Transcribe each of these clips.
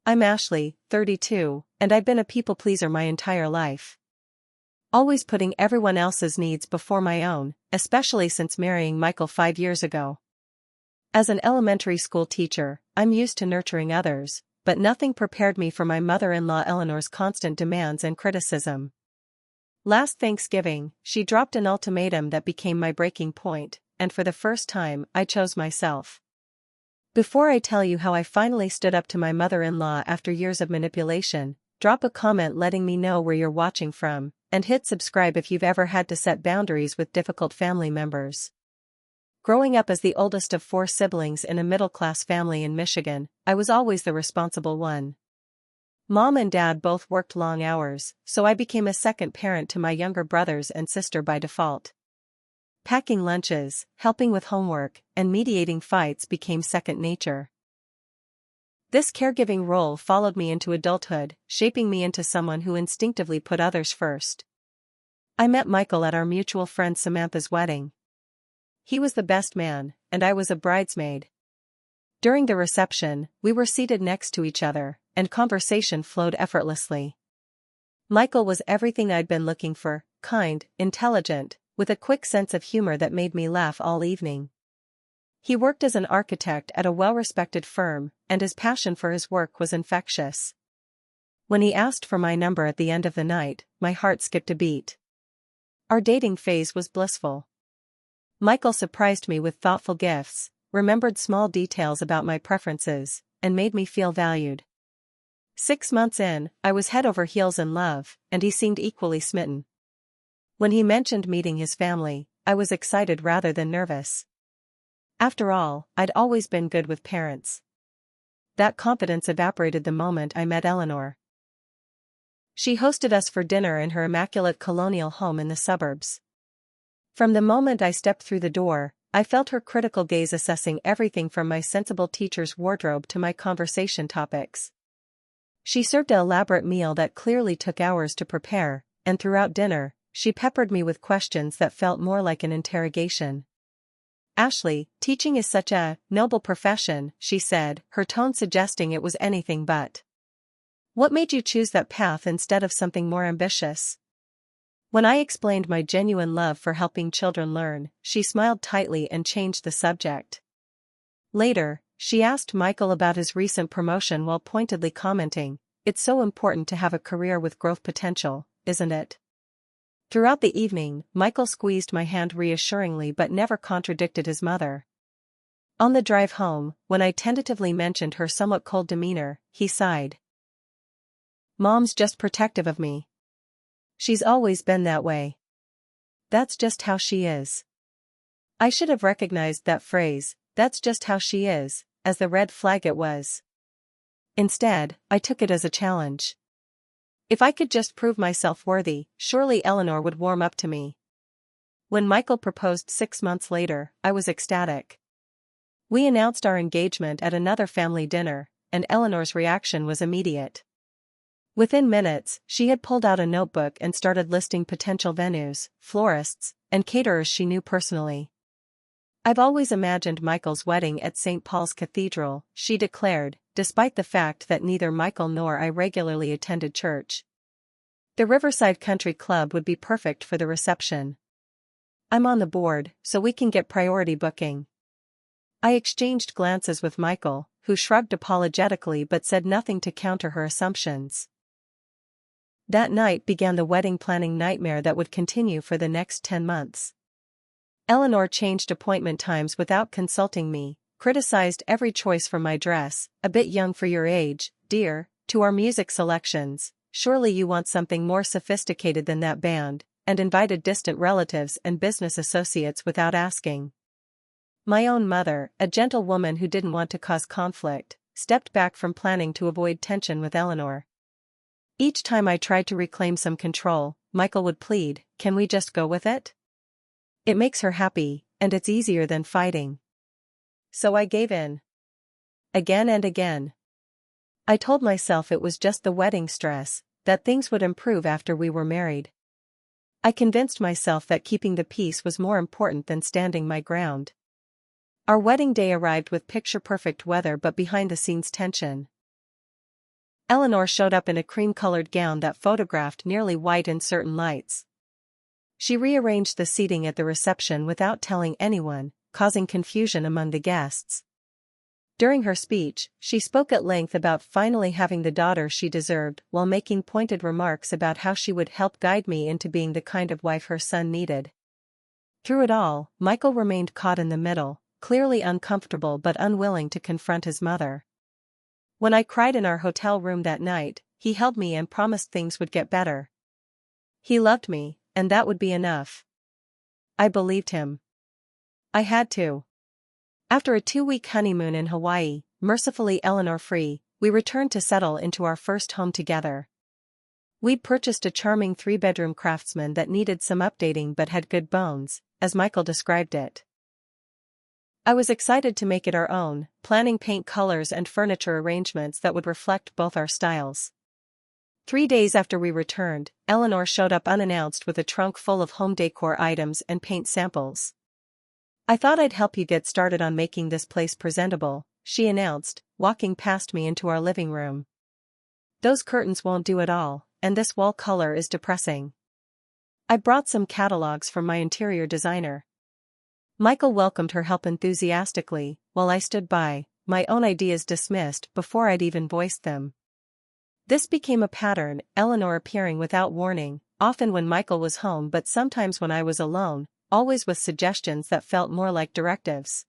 I'm Ashley, 32, and I've been a people pleaser my entire life. Always putting everyone else's needs before my own, especially since marrying Michael 5 years ago. As an elementary school teacher, I'm used to nurturing others, but nothing prepared me for my mother-in-law Eleanor's constant demands and criticism. Last Thanksgiving, she dropped an ultimatum that became my breaking point, and for the first time, I chose myself. Before I tell you how I finally stood up to my mother-in-law after years of manipulation, drop a comment letting me know where you're watching from, and hit subscribe if you've ever had to set boundaries with difficult family members. Growing up as the oldest of 4 siblings in a middle-class family in Michigan, I was always the responsible one. Mom and Dad both worked long hours, so I became a second parent to my younger brothers and sister by default. Packing lunches, helping with homework, and mediating fights became second nature. This caregiving role followed me into adulthood, shaping me into someone who instinctively put others first. I met Michael at our mutual friend Samantha's wedding. He was the best man, and I was a bridesmaid. During the reception, we were seated next to each other, and conversation flowed effortlessly. Michael was everything I'd been looking for: kind, intelligent, with a quick sense of humor that made me laugh all evening. He worked as an architect at a well-respected firm, and his passion for his work was infectious. When he asked for my number at the end of the night, my heart skipped a beat. Our dating phase was blissful. Michael surprised me with thoughtful gifts, remembered small details about my preferences, and made me feel valued. 6 months in, I was head over heels in love, and he seemed equally smitten. When he mentioned meeting his family, I was excited rather than nervous. After all, I'd always been good with parents. That confidence evaporated the moment I met Eleanor. She hosted us for dinner in her immaculate colonial home in the suburbs. From the moment I stepped through the door, I felt her critical gaze assessing everything from my sensible teacher's wardrobe to my conversation topics. She served an elaborate meal that clearly took hours to prepare, and throughout dinner, she peppered me with questions that felt more like an interrogation. "Ashley, teaching is such a noble profession," she said, her tone suggesting it was anything but. "What made you choose that path instead of something more ambitious?" When I explained my genuine love for helping children learn, she smiled tightly and changed the subject. Later, she asked Michael about his recent promotion while pointedly commenting, "It's so important to have a career with growth potential, isn't it?" Throughout the evening, Michael squeezed my hand reassuringly but never contradicted his mother. On the drive home, when I tentatively mentioned her somewhat cold demeanor, he sighed. "Mom's just protective of me. She's always been that way. That's just how she is." I should have recognized that phrase, "that's just how she is," as the red flag it was. Instead, I took it as a challenge. If I could just prove myself worthy, surely Eleanor would warm up to me. When Michael proposed 6 months later, I was ecstatic. We announced our engagement at another family dinner, and Eleanor's reaction was immediate. Within minutes, she had pulled out a notebook and started listing potential venues, florists, and caterers she knew personally. "I've always imagined Michael's wedding at St. Paul's Cathedral," she declared, despite the fact that neither Michael nor I regularly attended church. "The Riverside Country Club would be perfect for the reception. I'm on the board, so we can get priority booking." I exchanged glances with Michael, who shrugged apologetically but said nothing to counter her assumptions. That night began the wedding planning nightmare that would continue for the next 10 months. Eleanor changed appointment times without consulting me, criticized every choice from my dress, "A bit young for your age, dear," to our music selections, "Surely you want something more sophisticated than that band," and invited distant relatives and business associates without asking. My own mother, a gentle woman who didn't want to cause conflict, stepped back from planning to avoid tension with Eleanor. Each time I tried to reclaim some control, Michael would plead, "Can we just go with it? It makes her happy, and it's easier than fighting." So I gave in. Again and again. I told myself it was just the wedding stress, that things would improve after we were married. I convinced myself that keeping the peace was more important than standing my ground. Our wedding day arrived with picture-perfect weather but behind-the-scenes tension. Eleanor showed up in a cream-colored gown that photographed nearly white in certain lights. She rearranged the seating at the reception without telling anyone, causing confusion among the guests. During her speech, she spoke at length about finally having the daughter she deserved while making pointed remarks about how she would help guide me into being the kind of wife her son needed. Through it all, Michael remained caught in the middle, clearly uncomfortable but unwilling to confront his mother. When I cried in our hotel room that night, he held me and promised things would get better. He loved me, and that would be enough. I believed him. I had to. After a 2-week honeymoon in Hawaii, mercifully Eleanor-free, we returned to settle into our first home together. We'd purchased a charming 3-bedroom Craftsman that needed some updating but had good bones, as Michael described it. I was excited to make it our own, planning paint colors and furniture arrangements that would reflect both our styles. 3 days after we returned, Eleanor showed up unannounced with a trunk full of home decor items and paint samples. "I thought I'd help you get started on making this place presentable," she announced, walking past me into our living room. "Those curtains won't do at all, and this wall color is depressing. I brought some catalogs from my interior designer." Michael welcomed her help enthusiastically, while I stood by, my own ideas dismissed before I'd even voiced them. This became a pattern, Eleanor appearing without warning, often when Michael was home but sometimes when I was alone, always with suggestions that felt more like directives.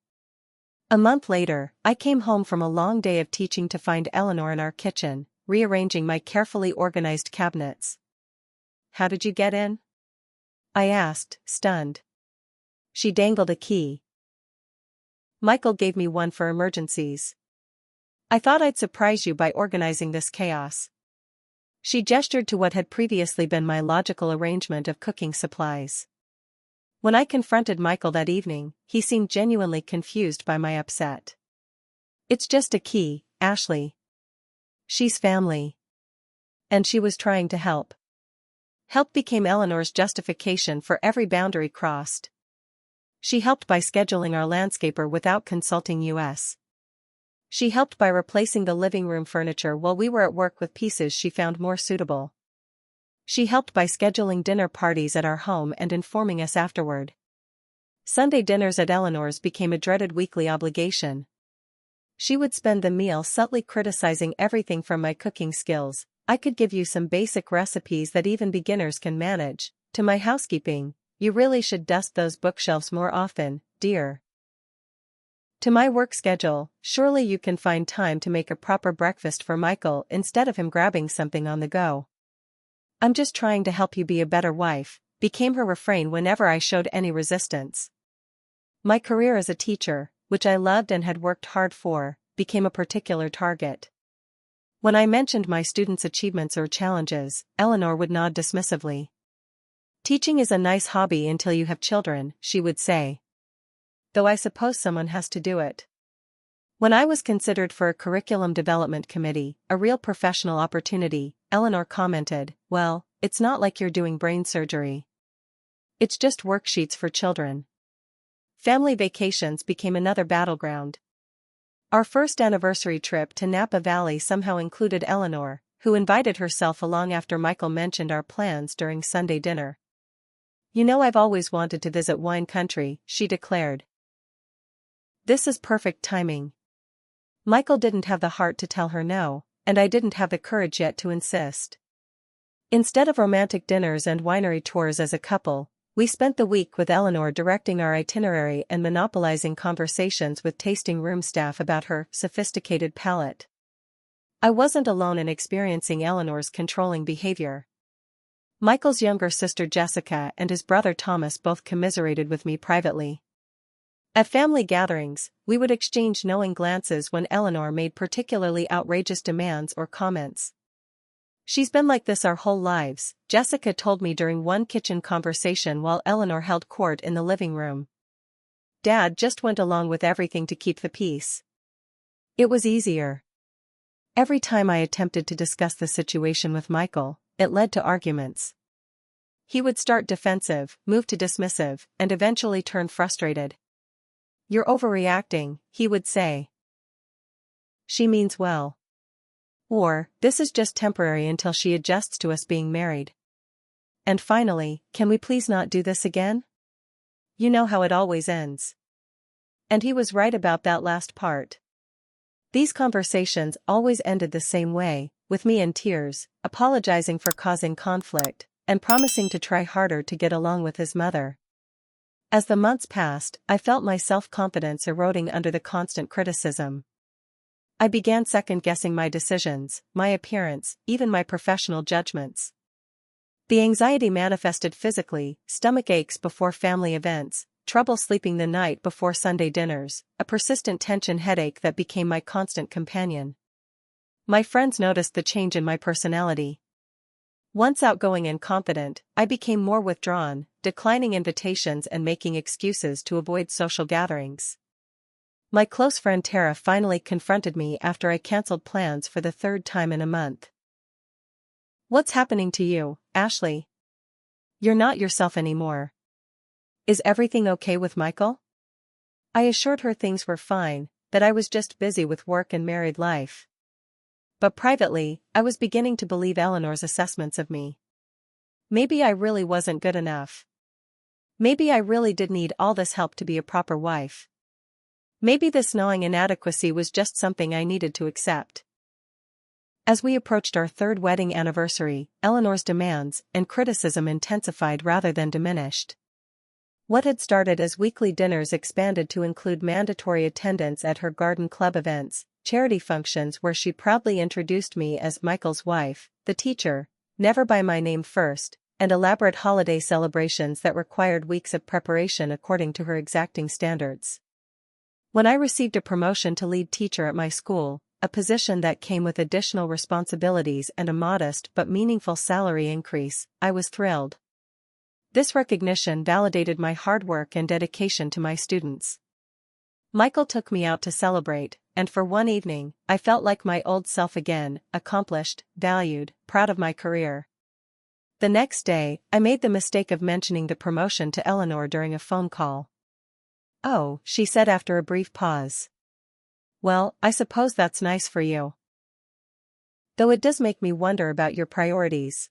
A month later, I came home from a long day of teaching to find Eleanor in our kitchen, rearranging my carefully organized cabinets. "How did you get in?" I asked, stunned. She dangled a key. "Michael gave me one for emergencies. I thought I'd surprise you by organizing this chaos." She gestured to what had previously been my logical arrangement of cooking supplies. When I confronted Michael that evening, he seemed genuinely confused by my upset. "It's just a key, Ashley. She's family." And she was trying to help. Help became Eleanor's justification for every boundary crossed. She helped by scheduling our landscaper without consulting us. She helped by replacing the living room furniture while we were at work with pieces she found more suitable. She helped by scheduling dinner parties at our home and informing us afterward. Sunday dinners at Eleanor's became a dreaded weekly obligation. She would spend the meal subtly criticizing everything from my cooking skills, "I could give you some basic recipes that even beginners can manage," to my housekeeping, "You really should dust those bookshelves more often, dear." To my work schedule, "Surely you can find time to make a proper breakfast for Michael instead of him grabbing something on the go." "I'm just trying to help you be a better wife," became her refrain whenever I showed any resistance. My career as a teacher, which I loved and had worked hard for, became a particular target. When I mentioned my students' achievements or challenges, Eleanor would nod dismissively. "Teaching is a nice hobby until you have children," she would say. "Though I suppose someone has to do it." When I was considered for a curriculum development committee, a real professional opportunity, Eleanor commented, "Well, it's not like you're doing brain surgery. It's just worksheets for children." Family vacations became another battleground. Our first anniversary trip to Napa Valley somehow included Eleanor, who invited herself along after Michael mentioned our plans during Sunday dinner. "You know, I've always wanted to visit wine country," she declared. "This is perfect timing." Michael didn't have the heart to tell her no, and I didn't have the courage yet to insist. Instead of romantic dinners and winery tours as a couple, we spent the week with Eleanor directing our itinerary and monopolizing conversations with tasting room staff about her sophisticated palate. I wasn't alone in experiencing Eleanor's controlling behavior. Michael's younger sister Jessica and his brother Thomas both commiserated with me privately. At family gatherings, we would exchange knowing glances when Eleanor made particularly outrageous demands or comments. "She's been like this our whole lives," Jessica told me during one kitchen conversation while Eleanor held court in the living room. "Dad just went along with everything to keep the peace. It was easier." Every time I attempted to discuss the situation with Michael, it led to arguments. He would start defensive, move to dismissive, and eventually turn frustrated. "You're overreacting," he would say. "She means well." Or, this is just temporary until she adjusts to us being married. And finally, can we please not do this again? You know how it always ends. And he was right about that last part. These conversations always ended the same way, with me in tears, apologizing for causing conflict, and promising to try harder to get along with his mother. As the months passed, I felt my self-confidence eroding under the constant criticism. I began second-guessing my decisions, my appearance, even my professional judgments. The anxiety manifested physically: stomach aches before family events, trouble sleeping the night before Sunday dinners, a persistent tension headache that became my constant companion. My friends noticed the change in my personality. Once outgoing and confident, I became more withdrawn, declining invitations and making excuses to avoid social gatherings. My close friend Tara finally confronted me after I cancelled plans for the third time in a month. "What's happening to you, Ashley? You're not yourself anymore. Is everything okay with Michael?" I assured her things were fine, that I was just busy with work and married life. But privately, I was beginning to believe Eleanor's assessments of me. Maybe I really wasn't good enough. Maybe I really did need all this help to be a proper wife. Maybe this gnawing inadequacy was just something I needed to accept. As we approached our third wedding anniversary, Eleanor's demands and criticism intensified rather than diminished. What had started as weekly dinners expanded to include mandatory attendance at her garden club events, charity functions where she proudly introduced me as Michael's wife, the teacher, never by my name first, and elaborate holiday celebrations that required weeks of preparation according to her exacting standards. When I received a promotion to lead teacher at my school, a position that came with additional responsibilities and a modest but meaningful salary increase, I was thrilled. This recognition validated my hard work and dedication to my students. Michael took me out to celebrate, and for one evening, I felt like my old self again, accomplished, valued, proud of my career. The next day, I made the mistake of mentioning the promotion to Eleanor during a phone call. "Oh," she said after a brief pause. "Well, I suppose that's nice for you. Though it does make me wonder about your priorities.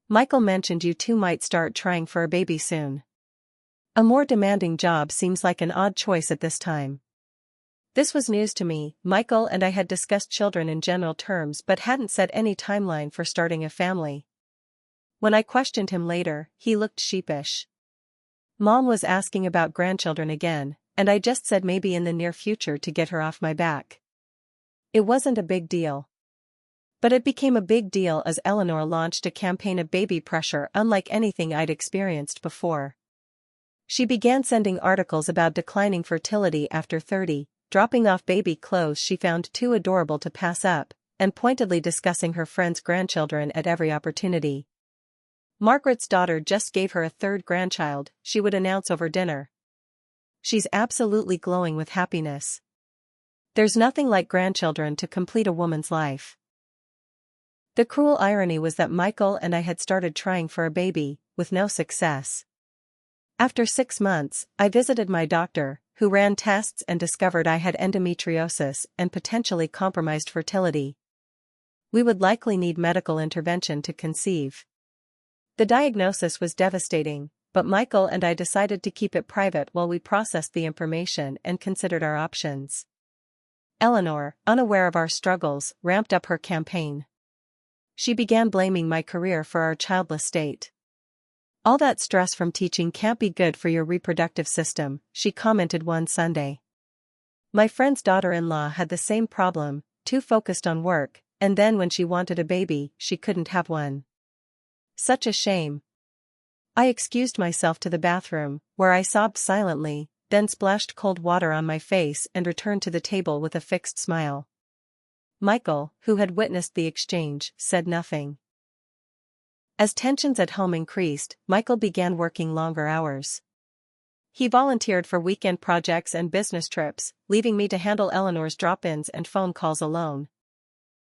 Michael mentioned you two might start trying for a baby soon. A more demanding job seems like an odd choice at this time." This was news to me. Michael and I had discussed children in general terms but hadn't set any timeline for starting a family. When I questioned him later, he looked sheepish. Mom was asking about grandchildren again, and I just said maybe in the near future to get her off my back. It wasn't a big deal. But it became a big deal as Eleanor launched a campaign of baby pressure unlike anything I'd experienced before. She began sending articles about declining fertility after 30, dropping off baby clothes she found too adorable to pass up, and pointedly discussing her friends' grandchildren at every opportunity. "Margaret's daughter just gave her a third grandchild," she would announce over dinner. "She's absolutely glowing with happiness. There's nothing like grandchildren to complete a woman's life." The cruel irony was that Michael and I had started trying for a baby, with no success. After 6 months, I visited my doctor, who ran tests and discovered I had endometriosis and potentially compromised fertility. We would likely need medical intervention to conceive. The diagnosis was devastating, but Michael and I decided to keep it private while we processed the information and considered our options. Eleanor, unaware of our struggles, ramped up her campaign. She began blaming my career for our childless state. "All that stress from teaching can't be good for your reproductive system," she commented one Sunday. My friend's daughter-in-law had the same problem, too focused on work, and then when she wanted a baby, she couldn't have one. Such a shame. I excused myself to the bathroom, where I sobbed silently, then splashed cold water on my face and returned to the table with a fixed smile. Michael, who had witnessed the exchange, said nothing. As tensions at home increased, Michael began working longer hours. He volunteered for weekend projects and business trips, leaving me to handle Eleanor's drop-ins and phone calls alone.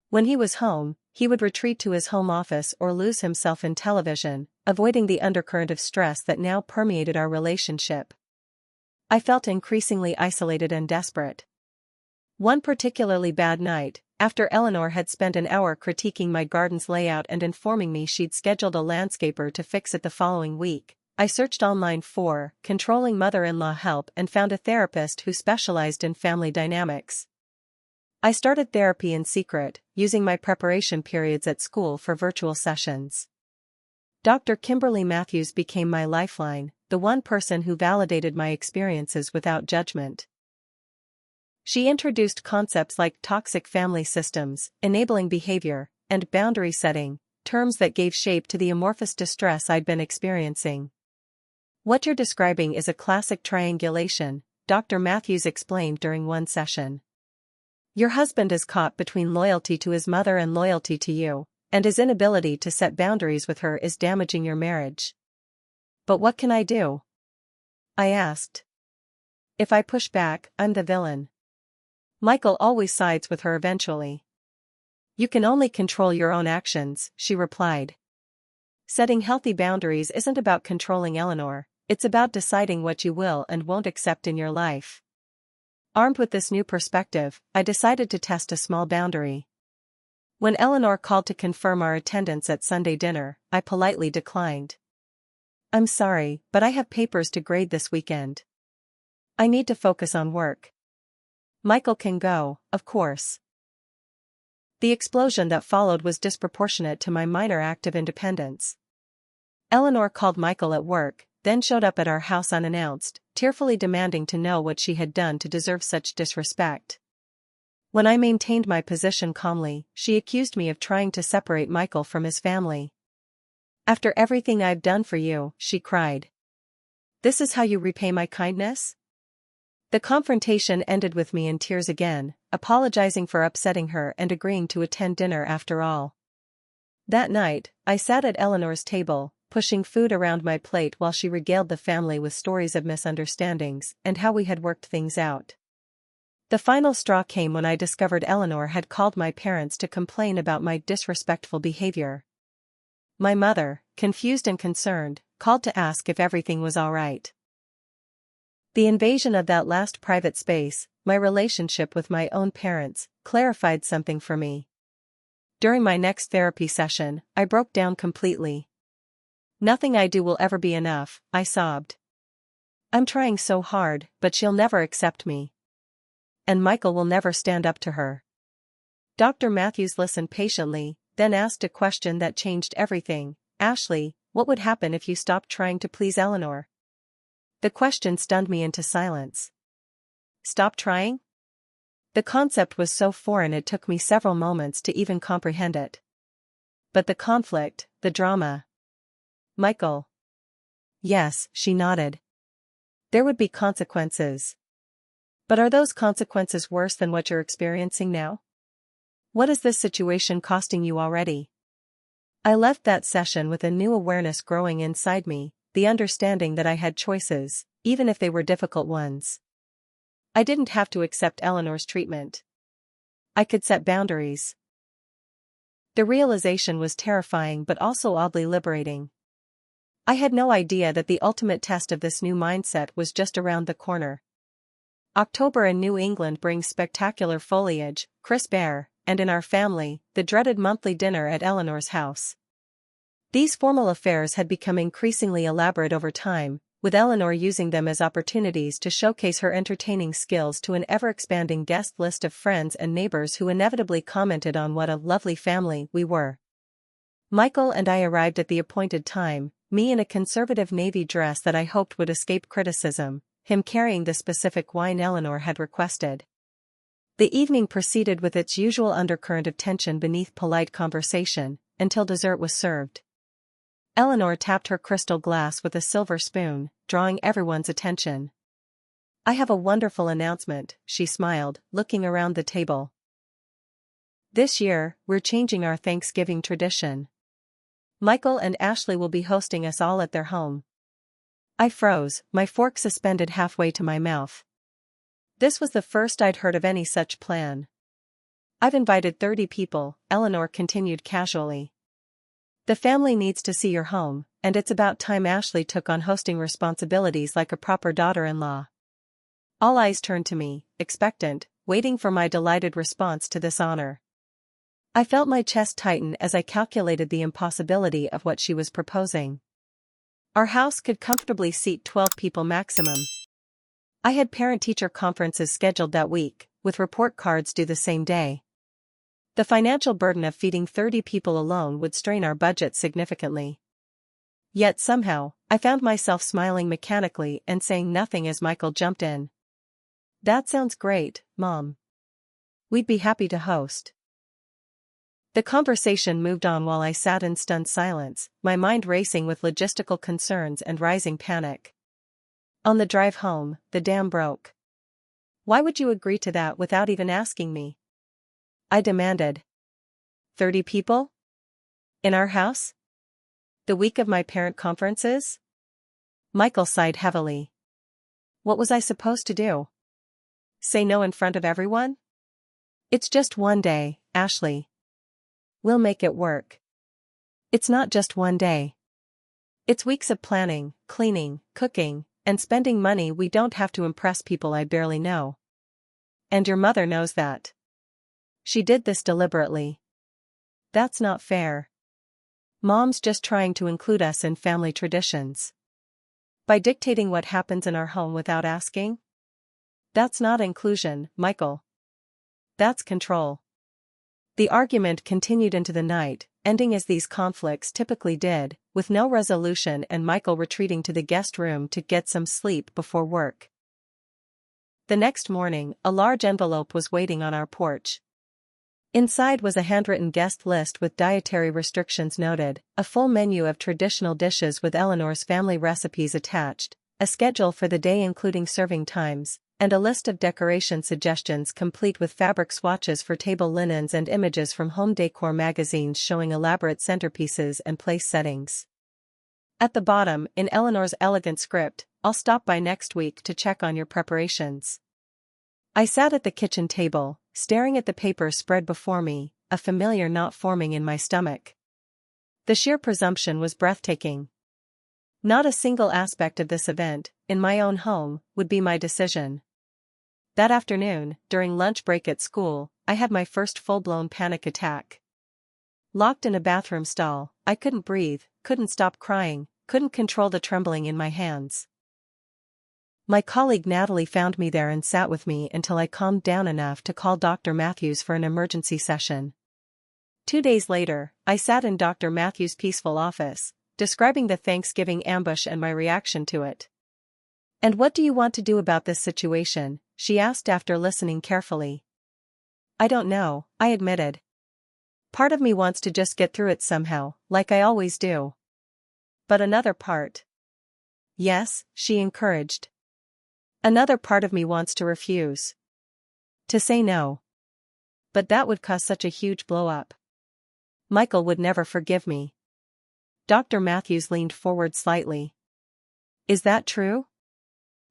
When he was home, he would retreat to his home office or lose himself in television, avoiding the undercurrent of stress that now permeated our relationship. I felt increasingly isolated and desperate. One particularly bad night, After Eleanor had spent an hour critiquing my garden's layout and informing me she'd scheduled a landscaper to fix it the following week, I searched online for controlling mother-in-law help and found a therapist who specialized in family dynamics. I started therapy in secret, using my preparation periods at school for virtual sessions. Dr. Kimberly Matthews became my lifeline, the one person who validated my experiences without judgment. She introduced concepts like toxic family systems, enabling behavior, and boundary setting, terms that gave shape to the amorphous distress I'd been experiencing. What you're describing is a classic triangulation, Dr. Matthews explained during one session. Your husband is caught between loyalty to his mother and loyalty to you, and his inability to set boundaries with her is damaging your marriage. But what can I do? I asked. If I push back, I'm the villain. Michael always sides with her eventually. You can only control your own actions, she replied. Setting healthy boundaries isn't about controlling Eleanor, it's about deciding what you will and won't accept in your life. Armed with this new perspective, I decided to test a small boundary. When Eleanor called to confirm our attendance at Sunday dinner, I politely declined. I'm sorry, but I have papers to grade this weekend. I need to focus on work. Michael can go, of course. The explosion that followed was disproportionate to my minor act of independence. Eleanor called Michael at work, then showed up at our house unannounced, tearfully demanding to know what she had done to deserve such disrespect. When I maintained my position calmly, she accused me of trying to separate Michael from his family. After everything I've done for you, she cried. This is how you repay my kindness? The confrontation ended with me in tears again, apologizing for upsetting her and agreeing to attend dinner after all. That night, I sat at Eleanor's table, pushing food around my plate while she regaled the family with stories of misunderstandings and how we had worked things out. The final straw came when I discovered Eleanor had called my parents to complain about my disrespectful behavior. My mother, confused and concerned, called to ask if everything was all right. The invasion of that last private space, my relationship with my own parents, clarified something for me. During my next therapy session, I broke down completely. Nothing I do will ever be enough, I sobbed. I'm trying so hard, but she'll never accept me. And Michael will never stand up to her. Dr. Matthews listened patiently, then asked a question that changed everything. Ashley, what would happen if you stopped trying to please Eleanor? The question stunned me into silence. Stop trying? The concept was so foreign it took me several moments to even comprehend it. But the conflict, the drama. Michael. Yes, she nodded. There would be consequences. But are those consequences worse than what you're experiencing now? What is this situation costing you already? I left that session with a new awareness growing inside me, the understanding that I had choices, even if they were difficult ones. I didn't have to accept Eleanor's treatment. I could set boundaries. The realization was terrifying but also oddly liberating. I had no idea that the ultimate test of this new mindset was just around the corner. October in New England brings spectacular foliage, crisp air, and in our family, the dreaded monthly dinner at Eleanor's house. These formal affairs had become increasingly elaborate over time, with Eleanor using them as opportunities to showcase her entertaining skills to an ever-expanding guest list of friends and neighbors who inevitably commented on what a lovely family we were. Michael and I arrived at the appointed time, me in a conservative navy dress that I hoped would escape criticism, him carrying the specific wine Eleanor had requested. The evening proceeded with its usual undercurrent of tension beneath polite conversation, until dessert was served. Eleanor tapped her crystal glass with a silver spoon, drawing everyone's attention. I have a wonderful announcement, she smiled, looking around the table. This year, we're changing our Thanksgiving tradition. Michael and Ashley will be hosting us all at their home. I froze, my fork suspended halfway to my mouth. This was the first I'd heard of any such plan. I've invited 30 people, Eleanor continued casually. The family needs to see your home, and it's about time Ashley took on hosting responsibilities like a proper daughter-in-law. All eyes turned to me, expectant, waiting for my delighted response to this honor. I felt my chest tighten as I calculated the impossibility of what she was proposing. Our house could comfortably seat 12 people maximum. I had parent-teacher conferences scheduled that week, with report cards due the same day. The financial burden of feeding 30 people alone would strain our budget significantly. Yet somehow, I found myself smiling mechanically and saying nothing as Michael jumped in. "That sounds great, Mom. We'd be happy to host." The conversation moved on while I sat in stunned silence, my mind racing with logistical concerns and rising panic. On the drive home, the dam broke. "Why would you agree to that without even asking me?" I demanded. 30 people? In our house? The week of my parent conferences? Michael sighed heavily. What was I supposed to do? Say no in front of everyone? "It's just one day, Ashley. We'll make it work." It's not just one day. It's weeks of planning, cleaning, cooking, and spending money we don't have to impress people I barely know. And your mother knows that. She did this deliberately. That's not fair. Mom's just trying to include us in family traditions. By dictating what happens in our home without asking? That's not inclusion, Michael. That's control. The argument continued into the night, ending as these conflicts typically did, with no resolution and Michael retreating to the guest room to get some sleep before work. The next morning, a large envelope was waiting on our porch. Inside was a handwritten guest list with dietary restrictions noted, a full menu of traditional dishes with Eleanor's family recipes attached, a schedule for the day including serving times, and a list of decoration suggestions complete with fabric swatches for table linens and images from home decor magazines showing elaborate centerpieces and place settings. At the bottom, in Eleanor's elegant script, "I'll stop by next week to check on your preparations." I sat at the kitchen table, staring at the paper spread before me, a familiar knot forming in my stomach. The sheer presumption was breathtaking. Not a single aspect of this event, in my own home, would be my decision. That afternoon, during lunch break at school, I had my first full-blown panic attack. Locked in a bathroom stall, I couldn't breathe, couldn't stop crying, couldn't control the trembling in my hands. My colleague Natalie found me there and sat with me until I calmed down enough to call Dr. Matthews for an emergency session. 2 days later, I sat in Dr. Matthews' peaceful office, describing the Thanksgiving ambush and my reaction to it. "And what do you want to do about this situation?" she asked after listening carefully. "I don't know," I admitted. "Part of me wants to just get through it somehow, like I always do. But another part—" "Yes," she encouraged. "Another part of me wants to refuse. To say no. But that would cause such a huge blow-up. Michael would never forgive me." Dr. Matthews leaned forward slightly. "Is that true?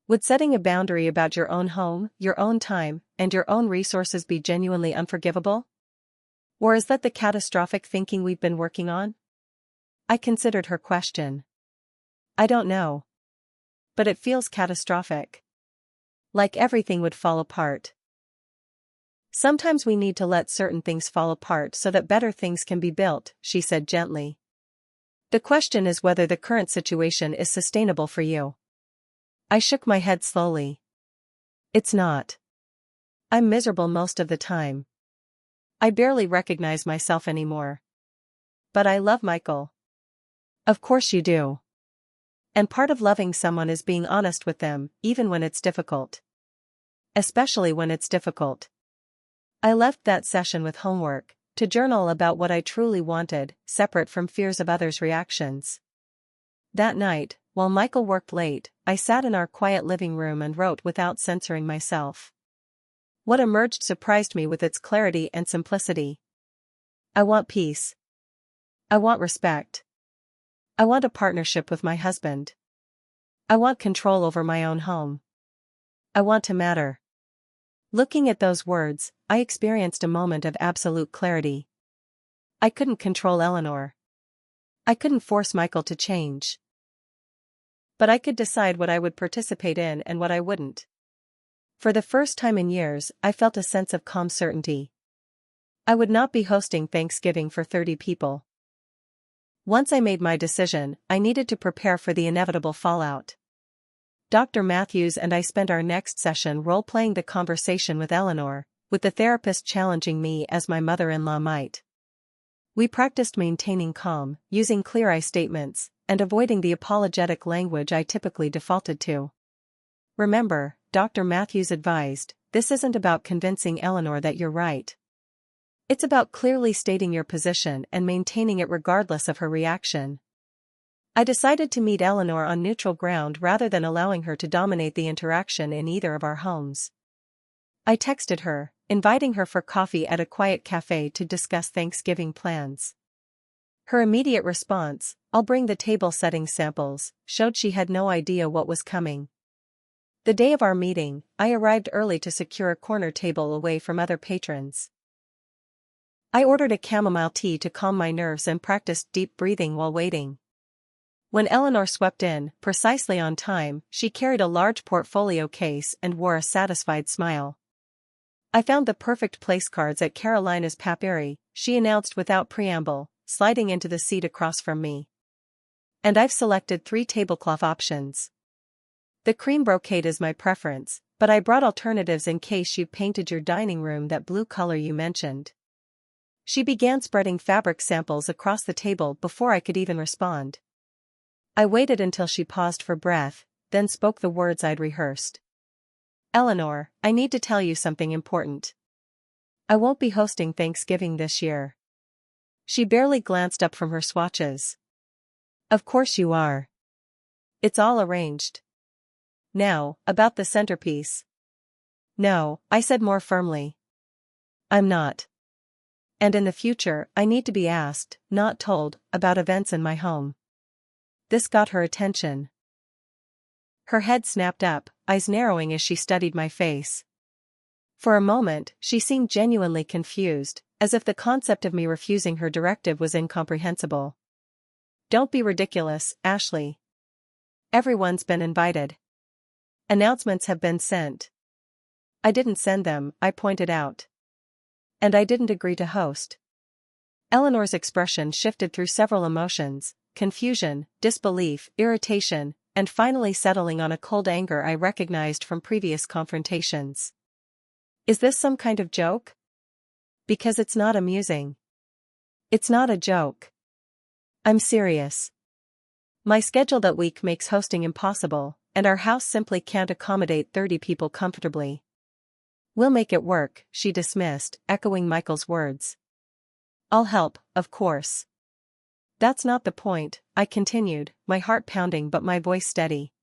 Would setting a boundary about your own home, your own time, and your own resources be genuinely unforgivable? Or is that the catastrophic thinking we've been working on?" I considered her question. "I don't know. But it feels catastrophic. Like everything would fall apart. Sometimes we need to let certain things fall apart so that better things can be built," she said gently. "The question is whether the current situation is sustainable for you." I shook my head slowly. "It's not. I'm miserable most of the time. I barely recognize myself anymore. But I love Michael." "Of course you do. And part of loving someone is being honest with them, even when it's difficult. Especially when it's difficult." I left that session with homework, to journal about what I truly wanted, separate from fears of others' reactions. That night, while Michael worked late, I sat in our quiet living room and wrote without censoring myself. What emerged surprised me with its clarity and simplicity. I want peace. I want respect. I want a partnership with my husband. I want control over my own home. I want to matter. Looking at those words, I experienced a moment of absolute clarity. I couldn't control Eleanor. I couldn't force Michael to change. But I could decide what I would participate in and what I wouldn't. For the first time in years, I felt a sense of calm certainty. I would not be hosting Thanksgiving for 30 people. Once I made my decision, I needed to prepare for the inevitable fallout. Dr. Matthews and I spent our next session role-playing the conversation with Eleanor, with the therapist challenging me as my mother-in-law might. We practiced maintaining calm, using clear I statements, and avoiding the apologetic language I typically defaulted to. Remember, Dr. Matthews advised, this isn't about convincing Eleanor that you're right. It's about clearly stating your position and maintaining it regardless of her reaction. I decided to meet Eleanor on neutral ground rather than allowing her to dominate the interaction in either of our homes. I texted her, inviting her for coffee at a quiet cafe to discuss Thanksgiving plans. Her immediate response, "I'll bring the table setting samples," showed she had no idea what was coming. The day of our meeting, I arrived early to secure a corner table away from other patrons. I ordered a chamomile tea to calm my nerves and practiced deep breathing while waiting. When Eleanor swept in, precisely on time, she carried a large portfolio case and wore a satisfied smile. "I found the perfect place cards at Carolina's Papyri," she announced without preamble, sliding into the seat across from me. "And I've selected 3 tablecloth options. The cream brocade is my preference, but I brought alternatives in case you painted your dining room that blue color you mentioned." She began spreading fabric samples across the table before I could even respond. I waited until she paused for breath, then spoke the words I'd rehearsed. "Eleanor, I need to tell you something important. I won't be hosting Thanksgiving this year." She barely glanced up from her swatches. "Of course you are. It's all arranged." "Now, about the centerpiece." "No," I said more firmly. "I'm not. And in the future, I need to be asked, not told, about events in my home." This got her attention. Her head snapped up, eyes narrowing as she studied my face. For a moment, she seemed genuinely confused, as if the concept of me refusing her directive was incomprehensible. "Don't be ridiculous, Ashley. Everyone's been invited. Announcements have been sent." "I didn't send them," I pointed out. "And I didn't agree to host." Eleanor's expression shifted through several emotions: confusion, disbelief, irritation, and finally settling on a cold anger I recognized from previous confrontations. "Is this some kind of joke? Because it's not amusing." "It's not a joke. I'm serious. My schedule that week makes hosting impossible, and our house simply can't accommodate 30 people comfortably." "We'll make it work," she dismissed, echoing Michael's words. "I'll help, of course." "That's not the point," I continued, my heart pounding but my voice steady.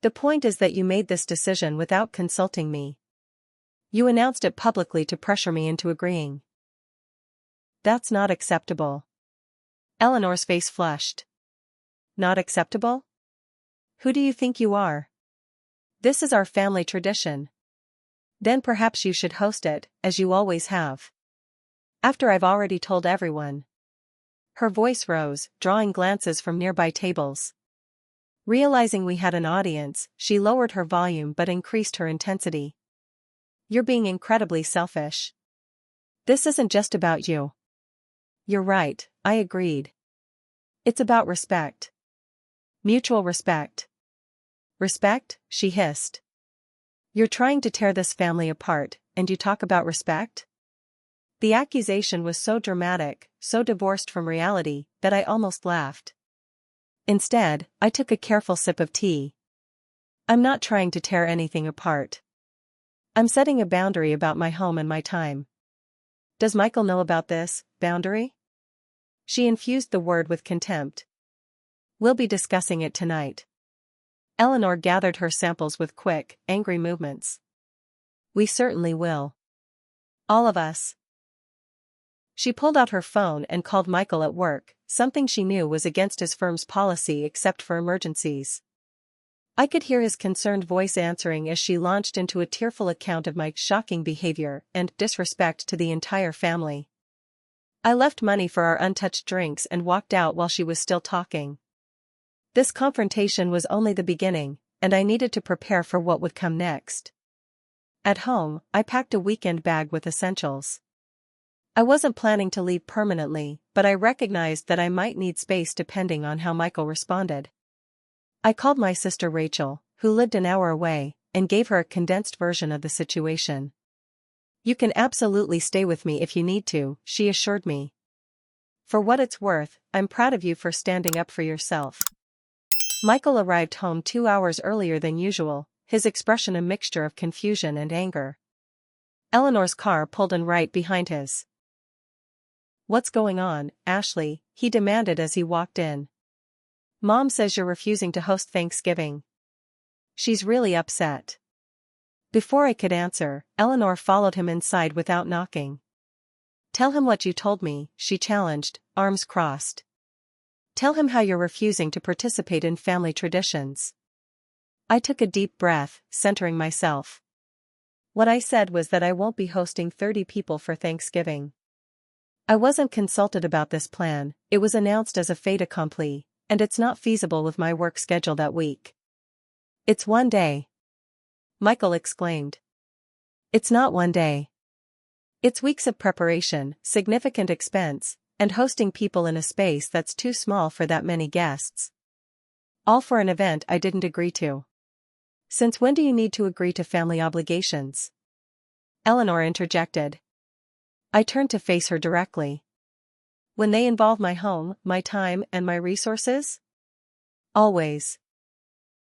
"The point is that you made this decision without consulting me. You announced it publicly to pressure me into agreeing." "That's not acceptable." Eleanor's face flushed. "Not acceptable? Who do you think you are? This is our family tradition. Then perhaps you should host it, as you always have. After I've already told everyone." Her voice rose, drawing glances from nearby tables. Realizing we had an audience, she lowered her volume but increased her intensity. "You're being incredibly selfish. This isn't just about you." "You're right," I agreed. "It's about respect. Mutual respect." "Respect?" she hissed. "You're trying to tear this family apart, and you talk about respect?" The accusation was so dramatic, so divorced from reality, that I almost laughed. Instead, I took a careful sip of tea. "I'm not trying to tear anything apart. I'm setting a boundary about my home and my time." "Does Michael know about this boundary?" She infused the word with contempt. "We'll be discussing it tonight." Eleanor gathered her samples with quick, angry movements. "We certainly will. All of us." She pulled out her phone and called Michael at work, something she knew was against his firm's policy except for emergencies. I could hear his concerned voice answering as she launched into a tearful account of my shocking behavior and disrespect to the entire family. I left money for our untouched drinks and walked out while she was still talking. This confrontation was only the beginning, and I needed to prepare for what would come next. At home, I packed a weekend bag with essentials. I wasn't planning to leave permanently, but I recognized that I might need space depending on how Michael responded. I called my sister Rachel, who lived an hour away, and gave her a condensed version of the situation. "You can absolutely stay with me if you need to," she assured me. "For what it's worth, I'm proud of you for standing up for yourself." Michael arrived home 2 hours earlier than usual, his expression a mixture of confusion and anger. Eleanor's car pulled in right behind his. "What's going on, Ashley?" he demanded as he walked in. "Mom says you're refusing to host Thanksgiving. She's really upset." Before I could answer, Eleanor followed him inside without knocking. "Tell him what you told me," she challenged, arms crossed. "Tell him how you're refusing to participate in family traditions." I took a deep breath, centering myself. What I said was that I won't be hosting 30 people for Thanksgiving. I wasn't consulted about this plan, it was announced as a fait accompli, and it's not feasible with my work schedule that week. "It's one day," Michael exclaimed. "It's not one day. It's weeks of preparation, significant expense, and hosting people in a space that's too small for that many guests. All for an event I didn't agree to." "Since when do you need to agree to family obligations?" Eleanor interjected. I turned to face her directly. "When they involve my home, my time, and my resources?" "Always."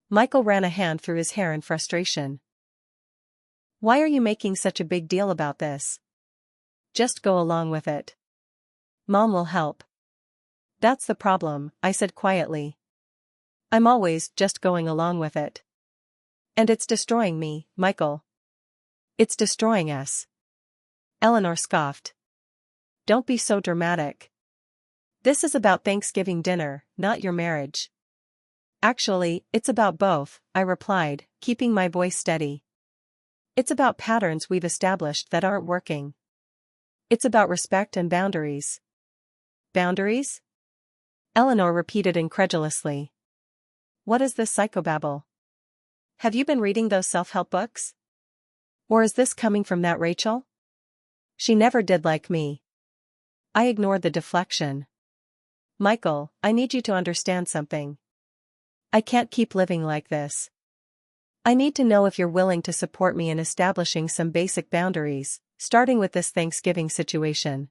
Michael ran a hand through his hair in frustration. "Why are you making such a big deal about this? Just go along with it. Mom will help." "That's the problem," I said quietly. "I'm always just going along with it. And it's destroying me, Michael. It's destroying us." Eleanor scoffed. "Don't be so dramatic. This is about Thanksgiving dinner, not your marriage." "Actually, it's about both," I replied, keeping my voice steady. "It's about patterns we've established that aren't working. It's about respect and boundaries." "Boundaries?" Eleanor repeated incredulously. "What is this psychobabble? Have you been reading those self-help books? Or is this coming from that Rachel? She never did like me." I ignored the deflection. "Michael, I need you to understand something. I can't keep living like this. I need to know if you're willing to support me in establishing some basic boundaries, starting with this Thanksgiving situation."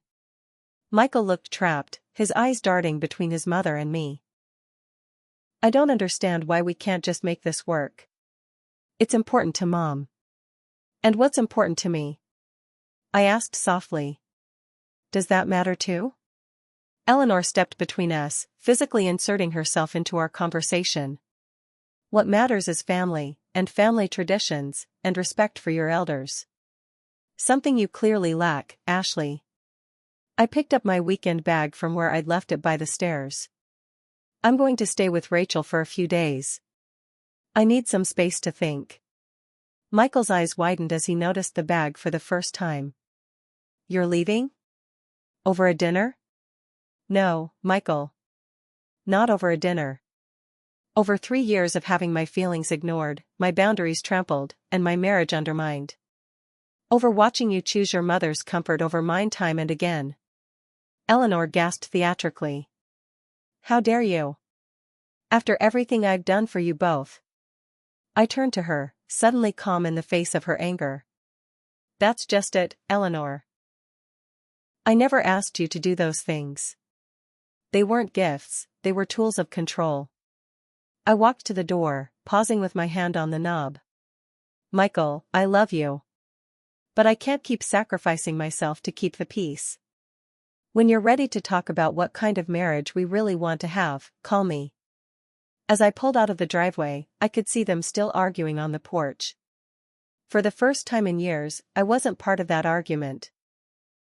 Michael looked trapped, his eyes darting between his mother and me. "I don't understand why we can't just make this work. It's important to Mom." "And what's important to me?" I asked softly. "Does that matter too?" Eleanor stepped between us, physically inserting herself into our conversation. "What matters is family, and family traditions, and respect for your elders. Something you clearly lack, Ashley." I picked up my weekend bag from where I'd left it by the stairs. "I'm going to stay with Rachel for a few days. I need some space to think." Michael's eyes widened as he noticed the bag for the first time. "You're leaving? Over a dinner?" "No, Michael. Not over a dinner. Over 3 years of having my feelings ignored, my boundaries trampled, and my marriage undermined. Over watching you choose your mother's comfort over mine time and again." Eleanor gasped theatrically. "How dare you? After everything I've done for you both." I turned to her, suddenly calm in the face of her anger. "That's just it, Eleanor. I never asked you to do those things. They weren't gifts, they were tools of control." I walked to the door, pausing with my hand on the knob. "Michael, I love you. But I can't keep sacrificing myself to keep the peace. When you're ready to talk about what kind of marriage we really want to have, call me." As I pulled out of the driveway, I could see them still arguing on the porch. For the first time in years, I wasn't part of that argument.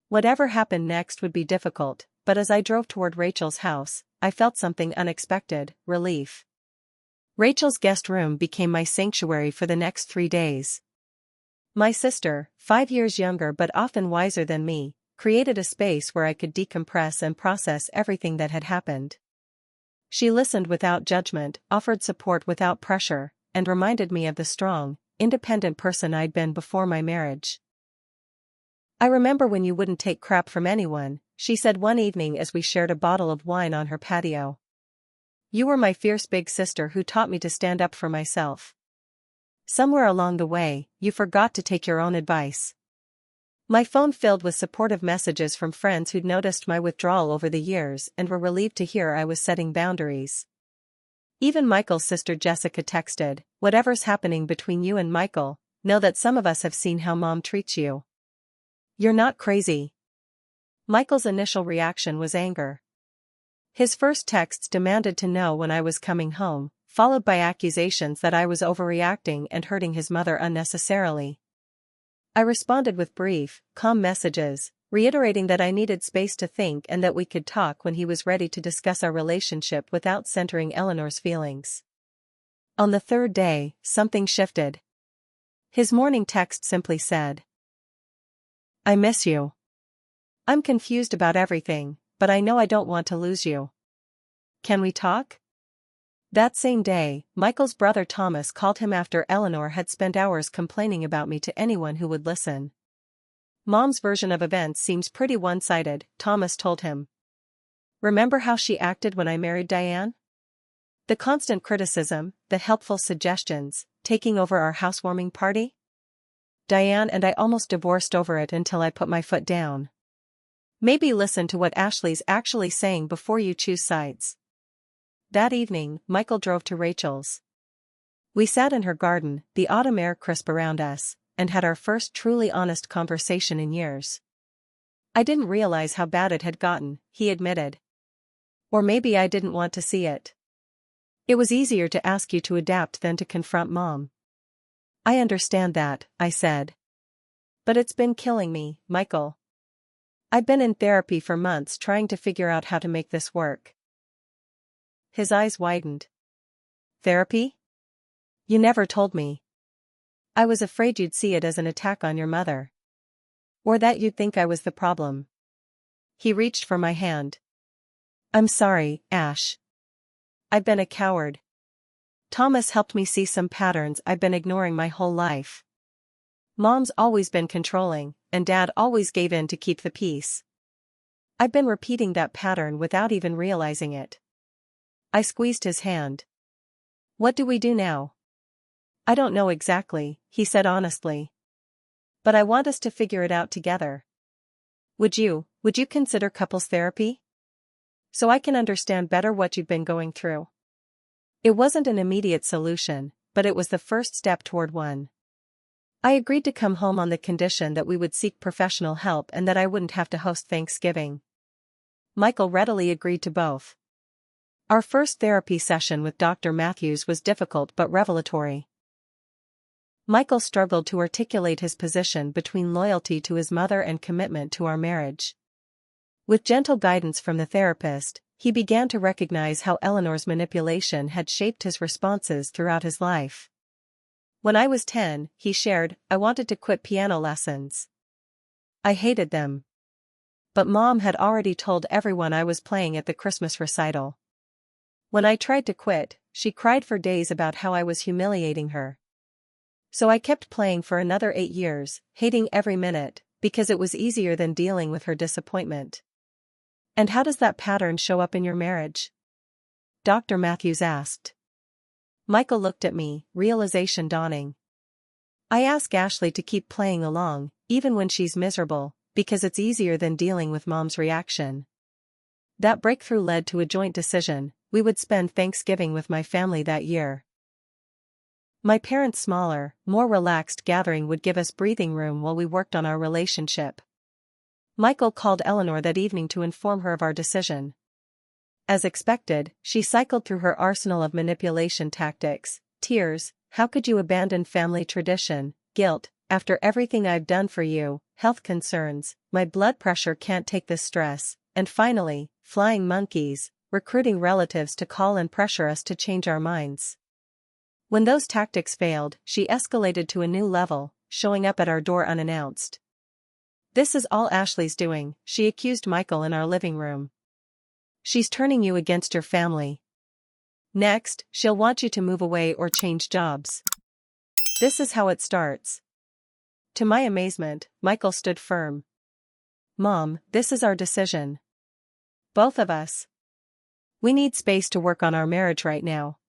Whatever happened next would be difficult, but as I drove toward Rachel's house, I felt something unexpected: relief. Rachel's guest room became my sanctuary for the next 3 days. My sister, 5 years younger but often wiser than me, created a space where I could decompress and process everything that had happened. She listened without judgment, offered support without pressure, and reminded me of the strong, independent person I'd been before my marriage. I remember when you wouldn't take crap from anyone, she said one evening as we shared a bottle of wine on her patio. You were my fierce big sister who taught me to stand up for myself. Somewhere along the way, you forgot to take your own advice. My phone filled with supportive messages from friends who'd noticed my withdrawal over the years and were relieved to hear I was setting boundaries. Even Michael's sister Jessica texted, "Whatever's happening between you and Michael, know that some of us have seen how Mom treats you. You're not crazy." Michael's initial reaction was anger. His first texts demanded to know when I was coming home, followed by accusations that I was overreacting and hurting his mother unnecessarily. I responded with brief, calm messages, reiterating that I needed space to think and that we could talk when he was ready to discuss our relationship without centering Eleanor's feelings. On the third day, something shifted. His morning text simply said, "I miss you. I'm confused about everything, but I know I don't want to lose you. Can we talk?" That same day, Michael's brother Thomas called him after Eleanor had spent hours complaining about me to anyone who would listen. "Mom's version of events seems pretty one-sided," Thomas told him. "Remember how she acted when I married Diane? The constant criticism, the helpful suggestions, taking over our housewarming party? Diane and I almost divorced over it until I put my foot down. Maybe listen to what Ashley's actually saying before you choose sides." That evening, Michael drove to Rachel's. We sat in her garden, the autumn air crisp around us, and had our first truly honest conversation in years. "I didn't realize how bad it had gotten," he admitted. "Or maybe I didn't want to see it. It was easier to ask you to adapt than to confront Mom." "I understand that," I said. "But it's been killing me, Michael. I've been in therapy for months trying to figure out how to make this work." His eyes widened. "Therapy? You never told me. I was afraid you'd see it as an attack on your mother. Or that you'd think I was the problem." He reached for my hand. "I'm sorry, Ash. I've been a coward. Thomas helped me see some patterns I've been ignoring my whole life. Mom's always been controlling, and Dad always gave in to keep the peace. I've been repeating that pattern without even realizing it." I squeezed his hand. "What do we do now?" "I don't know exactly," he said honestly. "But I want us to figure it out together. Would you consider couples therapy? So I can understand better what you've been going through." It wasn't an immediate solution, but it was the first step toward one. I agreed to come home on the condition that we would seek professional help and that I wouldn't have to host Thanksgiving. Michael readily agreed to both. Our first therapy session with Dr. Matthews was difficult but revelatory. Michael struggled to articulate his position between loyalty to his mother and commitment to our marriage. With gentle guidance from the therapist, he began to recognize how Eleanor's manipulation had shaped his responses throughout his life. When I was 10, he shared, I wanted to quit piano lessons. I hated them. But Mom had already told everyone I was playing at the Christmas recital. When I tried to quit, she cried for days about how I was humiliating her. So I kept playing for another 8 years, hating every minute, because it was easier than dealing with her disappointment. "And how does that pattern show up in your marriage?" Dr. Matthews asked. Michael looked at me, realization dawning. "I ask Ashley to keep playing along, even when she's miserable, because it's easier than dealing with Mom's reaction." That breakthrough led to a joint decision: we would spend Thanksgiving with my family that year. My parents' smaller, more relaxed gathering would give us breathing room while we worked on our relationship. Michael called Eleanor that evening to inform her of our decision. As expected, she cycled through her arsenal of manipulation tactics: tears, "How could you abandon family tradition?" Guilt, "After everything I've done for you," health concerns, "My blood pressure can't take this stress," and finally, flying monkeys, recruiting relatives to call and pressure us to change our minds. When those tactics failed, she escalated to a new level, showing up at our door unannounced. "This is all Ashley's doing," she accused Michael in our living room. "She's turning you against your family. Next, she'll want you to move away or change jobs. This is how it starts." To my amazement, Michael stood firm. "Mom, this is our decision. Both of us. We need space to work on our marriage right now.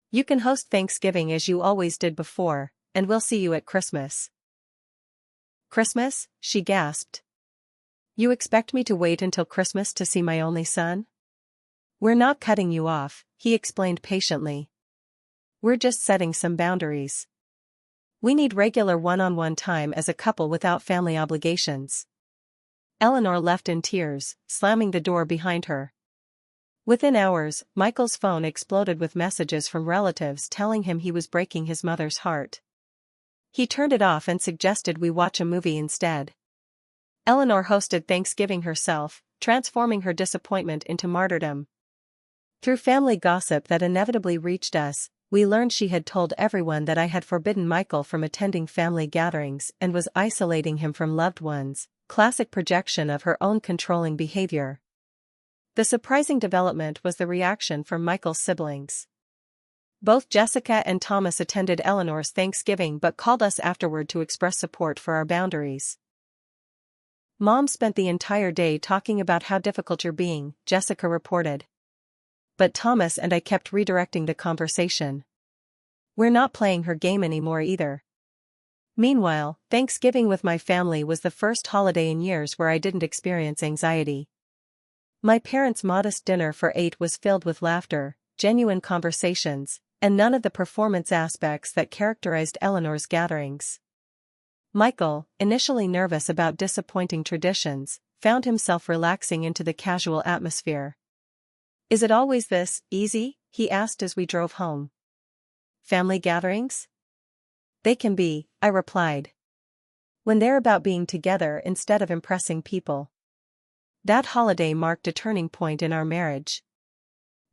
You can host Thanksgiving as you always did before, and we'll see you at Christmas." "Christmas?" she gasped. "You expect me to wait until Christmas to see my only son?" "We're not cutting you off," he explained patiently. "We're just setting some boundaries. We need regular one-on-one time as a couple without family obligations." Eleanor left in tears, slamming the door behind her. Within hours, Michael's phone exploded with messages from relatives telling him he was breaking his mother's heart. He turned it off and suggested we watch a movie instead. Eleanor hosted Thanksgiving herself, transforming her disappointment into martyrdom. Through family gossip that inevitably reached us, we learned she had told everyone that I had forbidden Michael from attending family gatherings and was isolating him from loved ones, classic projection of her own controlling behavior. The surprising development was the reaction from Michael's siblings. Both Jessica and Thomas attended Eleanor's Thanksgiving but called us afterward to express support for our boundaries. "Mom spent the entire day talking about how difficult you're being," Jessica reported. But Thomas and I kept redirecting the conversation. "We're not playing her game anymore either." Meanwhile, Thanksgiving with my family was the first holiday in years where I didn't experience anxiety. My parents' modest dinner for 8 was filled with laughter, genuine conversations, and none of the performance aspects that characterized Eleanor's gatherings. Michael, initially nervous about disappointing traditions, found himself relaxing into the casual atmosphere. "Is it always this easy?" he asked as we drove home. "Family gatherings? They can be," I replied. "When they're about being together instead of impressing people." That holiday marked a turning point in our marriage.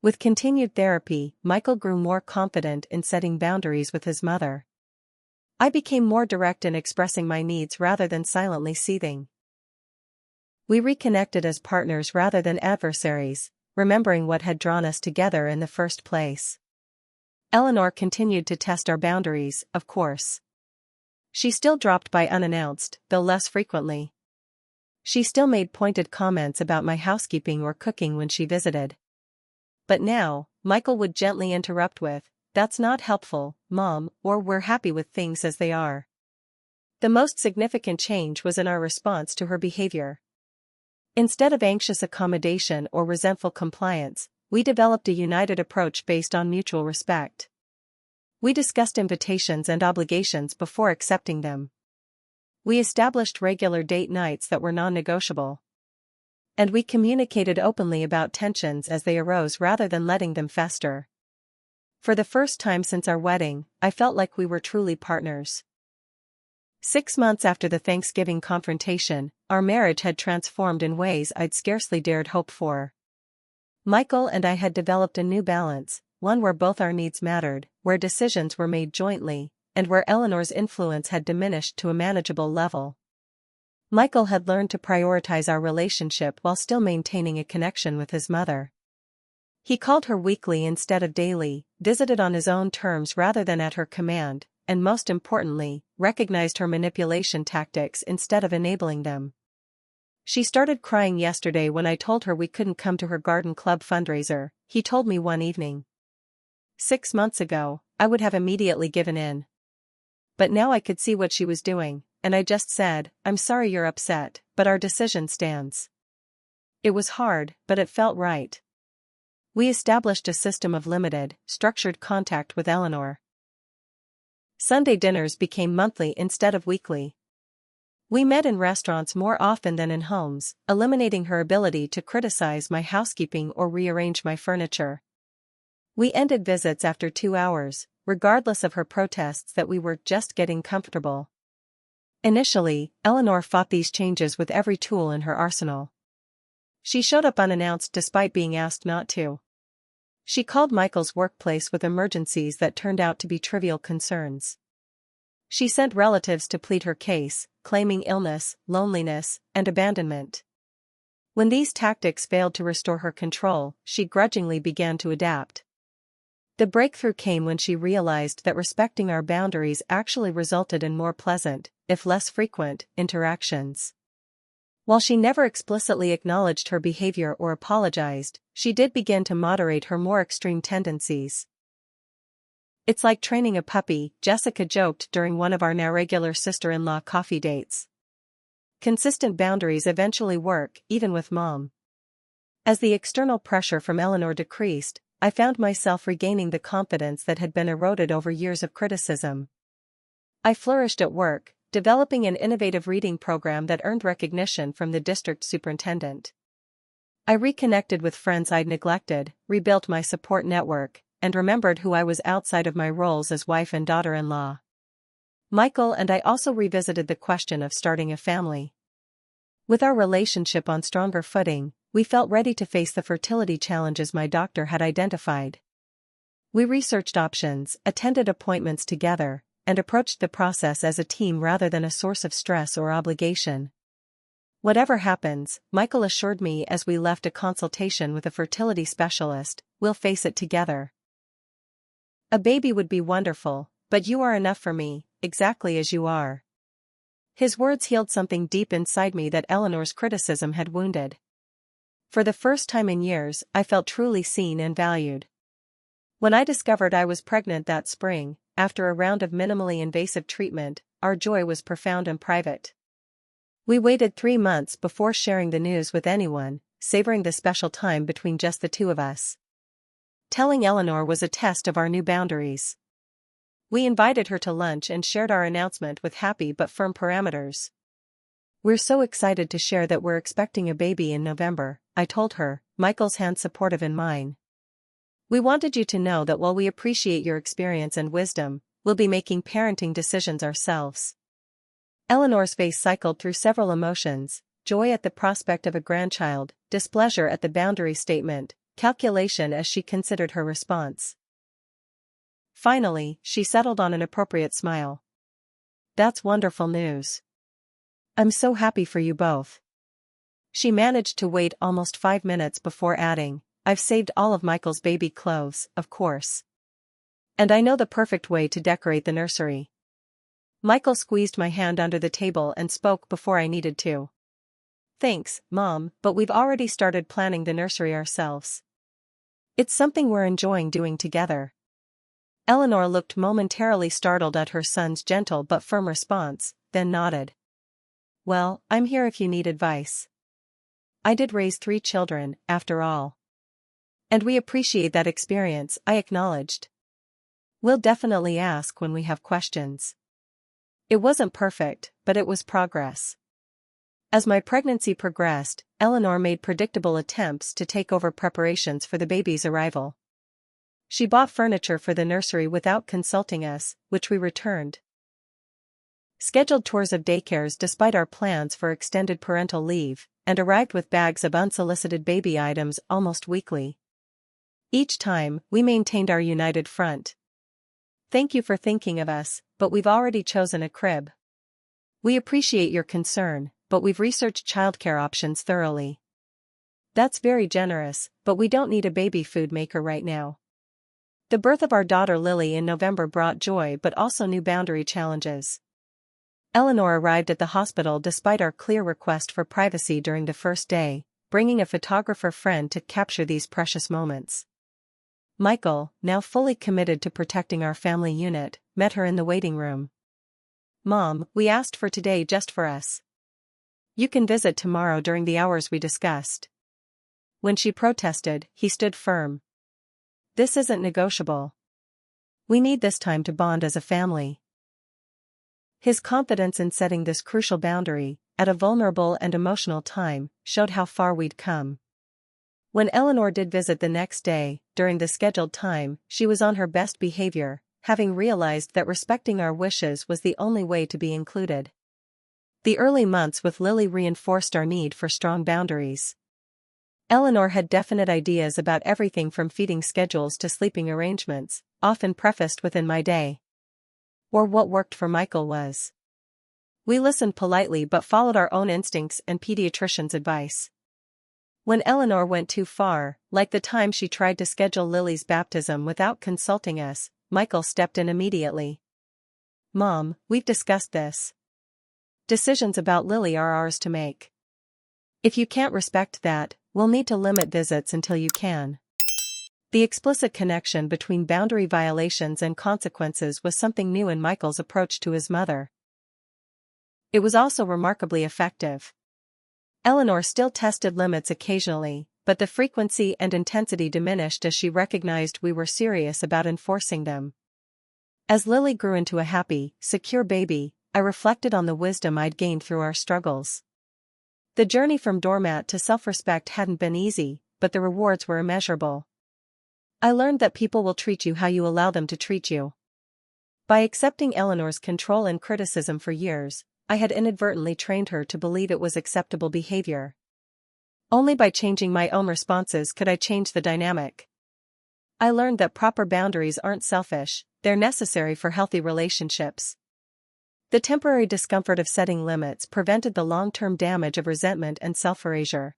With continued therapy, Michael grew more confident in setting boundaries with his mother. I became more direct in expressing my needs rather than silently seething. We reconnected as partners rather than adversaries, remembering what had drawn us together in the first place. Eleanor continued to test our boundaries, of course. She still dropped by unannounced, though less frequently. She still made pointed comments about my housekeeping or cooking when she visited. But now, Michael would gently interrupt with, "That's not helpful, Mom," or "We're happy with things as they are." The most significant change was in our response to her behavior. Instead of anxious accommodation or resentful compliance, we developed a united approach based on mutual respect. We discussed invitations and obligations before accepting them. We established regular date nights that were non-negotiable. And we communicated openly about tensions as they arose rather than letting them fester. For the first time since our wedding, I felt like we were truly partners. 6 months after the Thanksgiving confrontation, our marriage had transformed in ways I'd scarcely dared hope for. Michael and I had developed a new balance, one where both our needs mattered, where decisions were made jointly, and where Eleanor's influence had diminished to a manageable level. Michael had learned to prioritize our relationship while still maintaining a connection with his mother. He called her weekly instead of daily, visited on his own terms rather than at her command, and most importantly, recognized her manipulation tactics instead of enabling them. She started crying yesterday when I told her we couldn't come to her garden club fundraiser, he told me one evening. 6 months ago, I would have immediately given in. But now I could see what she was doing, and I just said, "I'm sorry you're upset, but our decision stands." It was hard, but it felt right. We established a system of limited, structured contact with Eleanor. Sunday dinners became monthly instead of weekly. We met in restaurants more often than in homes, eliminating her ability to criticize my housekeeping or rearrange my furniture. We ended visits after 2 hours, regardless of her protests that we were just getting comfortable. Initially, Eleanor fought these changes with every tool in her arsenal. She showed up unannounced despite being asked not to. She called Michael's workplace with emergencies that turned out to be trivial concerns. She sent relatives to plead her case, claiming illness, loneliness, and abandonment. When these tactics failed to restore her control, she grudgingly began to adapt. The breakthrough came when she realized that respecting our boundaries actually resulted in more pleasant, if less frequent, interactions. While she never explicitly acknowledged her behavior or apologized, she did begin to moderate her more extreme tendencies. "It's like training a puppy," Jessica joked during one of our now regular sister-in-law coffee dates. Consistent boundaries eventually work, even with Mom. As the external pressure from Eleanor decreased, I found myself regaining the confidence that had been eroded over years of criticism. I flourished at work, developing an innovative reading program that earned recognition from the district superintendent. I reconnected with friends I'd neglected, rebuilt my support network, and remembered who I was outside of my roles as wife and daughter-in-law. Michael and I also revisited the question of starting a family. With our relationship on stronger footing, we felt ready to face the fertility challenges my doctor had identified. We researched options, attended appointments together, and approached the process as a team rather than a source of stress or obligation. "Whatever happens," Michael assured me as we left a consultation with a fertility specialist, "we'll face it together. A baby would be wonderful, but you are enough for me, exactly as you are." His words healed something deep inside me that Eleanor's criticism had wounded. For the first time in years, I felt truly seen and valued. When I discovered I was pregnant that spring, after a round of minimally invasive treatment, our joy was profound and private. We waited 3 months before sharing the news with anyone, savoring the special time between just the two of us. Telling Eleanor was a test of our new boundaries. We invited her to lunch and shared our announcement with happy but firm parameters. "We're so excited to share that we're expecting a baby in November," I told her, Michael's hand supportive in mine. "We wanted you to know that while we appreciate your experience and wisdom, we'll be making parenting decisions ourselves." Eleanor's face cycled through several emotions: joy at the prospect of a grandchild, displeasure at the boundary statement, calculation as she considered her response. Finally, she settled on an appropriate smile. "That's wonderful news. I'm so happy for you both." She managed to wait almost 5 minutes before adding, "I've saved all of Michael's baby clothes, of course. And I know the perfect way to decorate the nursery." Michael squeezed my hand under the table and spoke before I needed to. "Thanks, Mom, but we've already started planning the nursery ourselves. It's something we're enjoying doing together." Eleanor looked momentarily startled at her son's gentle but firm response, then nodded. "Well, I'm here if you need advice. I did raise 3 children, after all. And we appreciate that experience," I acknowledged. "We'll definitely ask when we have questions." It wasn't perfect, but it was progress. As my pregnancy progressed, Eleanor made predictable attempts to take over preparations for the baby's arrival. She bought furniture for the nursery without consulting us, which we returned. Scheduled tours of daycares despite our plans for extended parental leave, and arrived with bags of unsolicited baby items almost weekly. Each time, we maintained our united front. "Thank you for thinking of us, but we've already chosen a crib. We appreciate your concern, but we've researched childcare options thoroughly." "That's very generous, but we don't need a baby food maker right now." The birth of our daughter Lily in November brought joy but also new boundary challenges. Eleanor arrived at the hospital despite our clear request for privacy during the first day, bringing a photographer friend to capture these precious moments. Michael, now fully committed to protecting our family unit, met her in the waiting room. "Mom, we asked for today just for us. You can visit tomorrow during the hours we discussed." When she protested, he stood firm. "This isn't negotiable. We need this time to bond as a family." His confidence in setting this crucial boundary, at a vulnerable and emotional time, showed how far we'd come. When Eleanor did visit the next day, during the scheduled time, she was on her best behavior, having realized that respecting our wishes was the only way to be included. The early months with Lily reinforced our need for strong boundaries. Eleanor had definite ideas about everything from feeding schedules to sleeping arrangements, often prefaced within "my day." Or what worked for Michael was. We listened politely but followed our own instincts and pediatrician's advice. When Eleanor went too far, like the time she tried to schedule Lily's baptism without consulting us, Michael stepped in immediately. "Mom, we've discussed this. Decisions about Lily are ours to make. If you can't respect that, we'll need to limit visits until you can." The explicit connection between boundary violations and consequences was something new in Michael's approach to his mother. It was also remarkably effective. Eleanor still tested limits occasionally, but the frequency and intensity diminished as she recognized we were serious about enforcing them. As Lily grew into a happy, secure baby, I reflected on the wisdom I'd gained through our struggles. The journey from doormat to self-respect hadn't been easy, but the rewards were immeasurable. I learned that people will treat you how you allow them to treat you. By accepting Eleanor's control and criticism for years, I had inadvertently trained her to believe it was acceptable behavior. Only by changing my own responses could I change the dynamic. I learned that proper boundaries aren't selfish, they're necessary for healthy relationships. The temporary discomfort of setting limits prevented the long-term damage of resentment and self-erasure.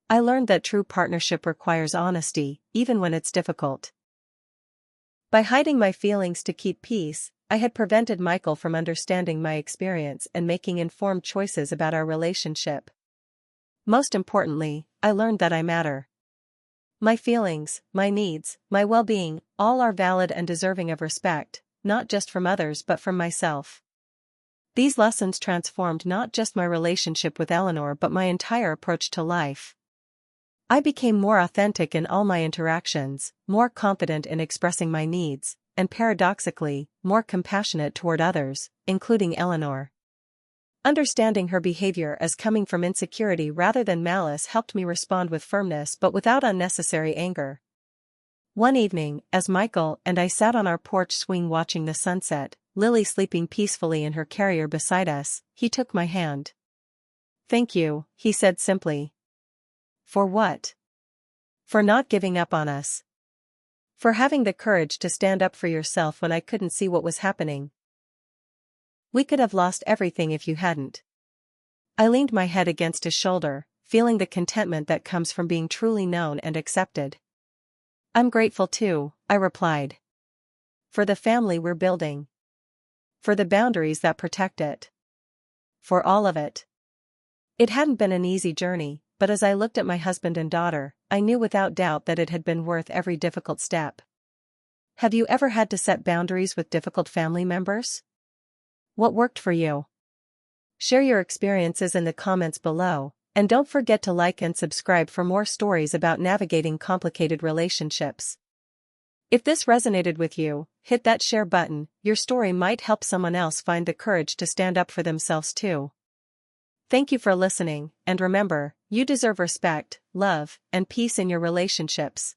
I learned that true partnership requires honesty, even when it's difficult. By hiding my feelings to keep peace, I had prevented Michael from understanding my experience and making informed choices about our relationship. Most importantly, I learned that I matter. My feelings, my needs, my well-being, all are valid and deserving of respect, not just from others but from myself. These lessons transformed not just my relationship with Eleanor but my entire approach to life. I became more authentic in all my interactions, more confident in expressing my needs, and paradoxically, more compassionate toward others, including Eleanor. Understanding her behavior as coming from insecurity rather than malice helped me respond with firmness but without unnecessary anger. One evening, as Michael and I sat on our porch swing watching the sunset, Lily sleeping peacefully in her carrier beside us, he took my hand. "Thank you," he said simply. "For what?" "For not giving up on us. For having the courage to stand up for yourself when I couldn't see what was happening. We could have lost everything if you hadn't." I leaned my head against his shoulder, feeling the contentment that comes from being truly known and accepted. "I'm grateful too," I replied. "For the family we're building. For the boundaries that protect it. For all of it." It hadn't been an easy journey, but as I looked at my husband and daughter, I knew without doubt that it had been worth every difficult step. Have you ever had to set boundaries with difficult family members? What worked for you? Share your experiences in the comments below, and don't forget to like and subscribe for more stories about navigating complicated relationships. If this resonated with you, hit that share button. Your story might help someone else find the courage to stand up for themselves too. Thank you for listening, and remember, you deserve respect, love, and peace in your relationships.